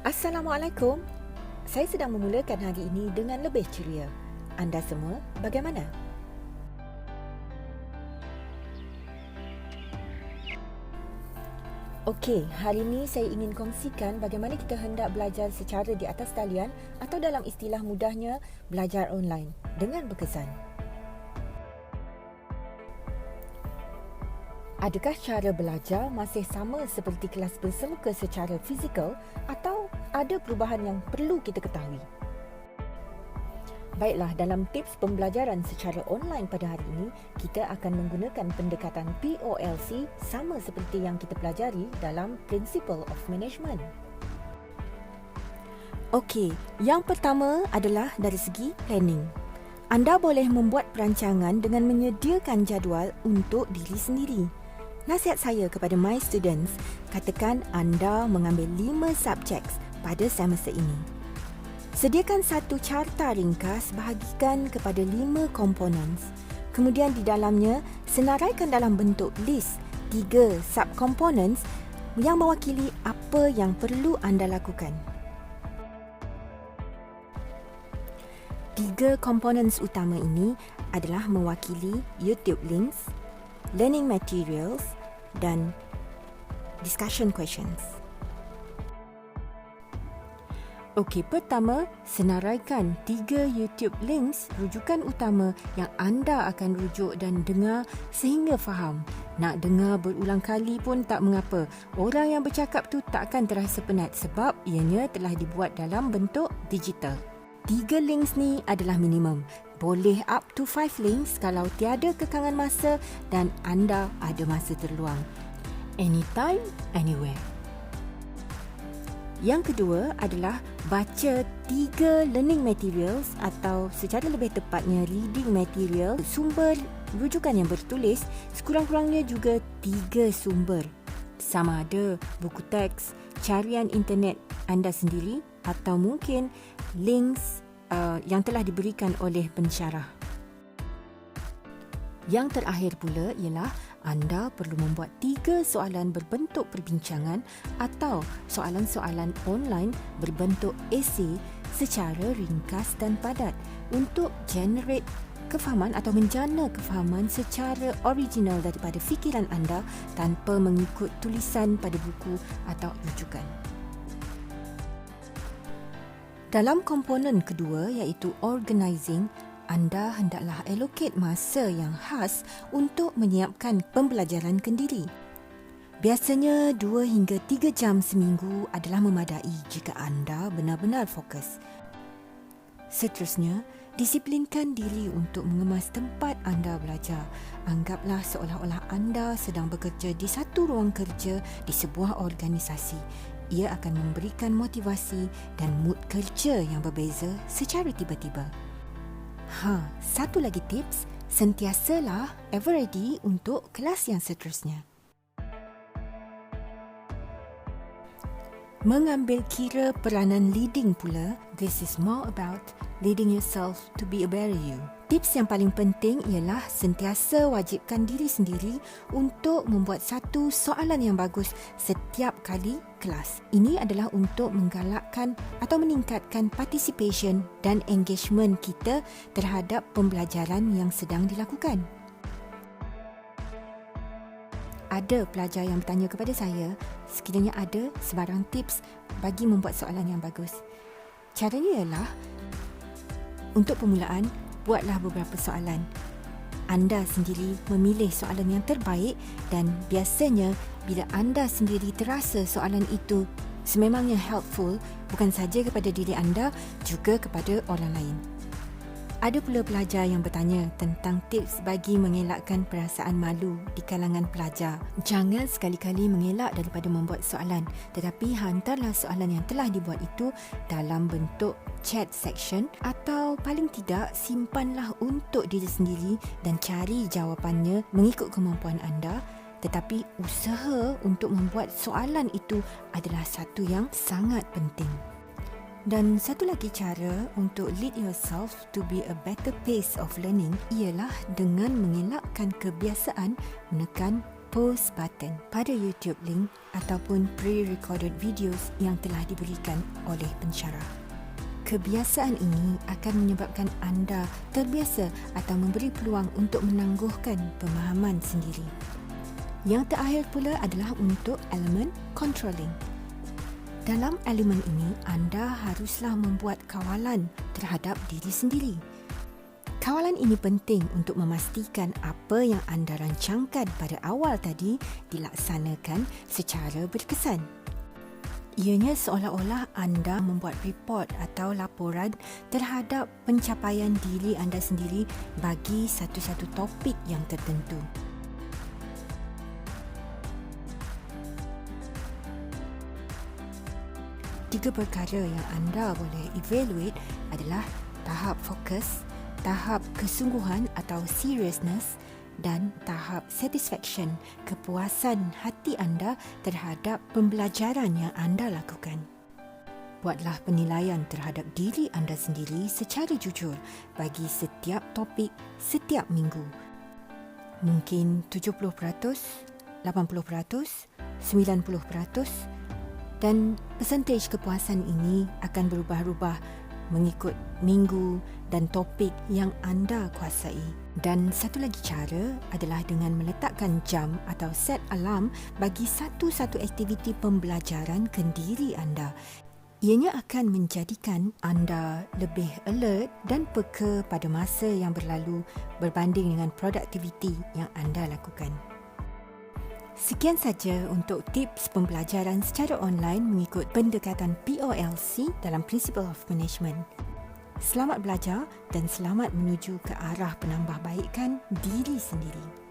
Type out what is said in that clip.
Assalamualaikum. Saya sedang memulakan hari ini dengan lebih ceria. Anda semua bagaimana? Okey, hari ini saya ingin kongsikan bagaimana kita hendak belajar secara di atas talian atau dalam istilah mudahnya belajar online dengan berkesan. Adakah cara belajar masih sama seperti kelas bersemuka secara fizikal atau ada perubahan yang perlu kita ketahui? Baiklah, dalam tips pembelajaran secara online pada hari ini, kita akan menggunakan pendekatan POLC sama seperti yang kita pelajari dalam Principle of Management. Okey, yang pertama adalah dari segi planning. Anda boleh membuat perancangan dengan menyediakan jadual untuk diri sendiri. Nasihat saya kepada my students, katakan anda mengambil 5 subjeks pada semester ini. Sediakan satu carta ringkas, bahagikan kepada 5 components. Kemudian di dalamnya, senaraikan dalam bentuk list 3 subcomponents yang mewakili apa yang perlu anda lakukan. 3 components utama ini adalah mewakili YouTube links, learning materials dan discussion questions. Okey, pertama, senaraikan 3 YouTube links rujukan utama yang anda akan rujuk dan dengar sehingga faham. Nak dengar berulang kali pun tak mengapa. Orang yang bercakap tu tak akan terasa penat sebab ianya telah dibuat dalam bentuk digital. 3 links ni adalah minimum. Boleh up to 5 links kalau tiada kekangan masa dan anda ada masa terluang. Anytime, anywhere. Yang kedua adalah baca 3 learning materials atau secara lebih tepatnya reading material, sumber rujukan yang bertulis, sekurang-kurangnya juga 3 sumber. Sama ada buku teks, carian internet anda sendiri atau mungkin links yang telah diberikan oleh pensyarah. Yang terakhir pula ialah anda perlu membuat 3 soalan berbentuk perbincangan atau soalan-soalan online berbentuk esei secara ringkas dan padat untuk generate kefahaman atau menjana kefahaman secara original daripada fikiran anda tanpa mengikut tulisan pada buku atau rujukan. Dalam komponen kedua iaitu organizing, anda hendaklah allocate masa yang khas untuk menyiapkan pembelajaran kendiri. Biasanya 2 hingga 3 jam seminggu adalah memadai jika anda benar-benar fokus. Seterusnya, disiplinkan diri untuk mengemas tempat anda belajar. Anggaplah seolah-olah anda sedang bekerja di satu ruang kerja di sebuah organisasi. Ia akan memberikan motivasi dan mood kerja yang berbeza secara tiba-tiba. Satu lagi tips, sentiasalah ever ready untuk kelas yang seterusnya. Mengambil kira peranan leading pula, this is more about leading yourself to be a better you. Tips yang paling penting ialah sentiasa wajibkan diri sendiri untuk membuat satu soalan yang bagus setiap kali kelas. Ini adalah untuk menggalakkan atau meningkatkan participation dan engagement kita terhadap pembelajaran yang sedang dilakukan. Ada pelajar yang bertanya kepada saya, sekiranya ada sebarang tips bagi membuat soalan yang bagus. Caranya ialah, untuk permulaan, buatlah beberapa soalan. Anda sendiri memilih soalan yang terbaik dan biasanya bila anda sendiri terasa soalan itu sememangnya helpful bukan sahaja kepada diri anda, juga kepada orang lain. Ada pula pelajar yang bertanya tentang tips bagi mengelakkan perasaan malu di kalangan pelajar. Jangan sekali-kali mengelak daripada membuat soalan, tetapi hantarlah soalan yang telah dibuat itu dalam bentuk chat section atau paling tidak simpanlah untuk diri sendiri dan cari jawapannya mengikut kemampuan anda. Tetapi usaha untuk membuat soalan itu adalah satu yang sangat penting. Dan satu lagi cara untuk lead yourself to be a better pace of learning ialah dengan mengelakkan kebiasaan menekan pause button pada YouTube link ataupun pre-recorded videos yang telah diberikan oleh pensyarah. Kebiasaan ini akan menyebabkan anda terbiasa atau memberi peluang untuk menangguhkan pemahaman sendiri. Yang terakhir pula adalah untuk elemen controlling. Dalam elemen ini, anda haruslah membuat kawalan terhadap diri sendiri. Kawalan ini penting untuk memastikan apa yang anda rancangkan pada awal tadi dilaksanakan secara berkesan. Ianya seolah-olah anda membuat report atau laporan terhadap pencapaian diri anda sendiri bagi satu-satu topik yang tertentu. Tiga perkara yang anda boleh evaluate adalah tahap fokus, tahap kesungguhan atau seriousness dan tahap satisfaction, kepuasan hati anda terhadap pembelajaran yang anda lakukan. Buatlah penilaian terhadap diri anda sendiri secara jujur bagi setiap topik setiap minggu. Mungkin 70%, 80%, 90%, dan persentage kepuasan ini akan berubah-ubah mengikut minggu dan topik yang anda kuasai. Dan satu lagi cara adalah dengan meletakkan jam atau set alarm bagi satu-satu aktiviti pembelajaran ke diri anda. Ianya akan menjadikan anda lebih alert dan peka pada masa yang berlalu berbanding dengan produktiviti yang anda lakukan. Sekian saja untuk tips pembelajaran secara online mengikut pendekatan POLC dalam Principle of Management. Selamat belajar dan selamat menuju ke arah penambahbaikan diri sendiri.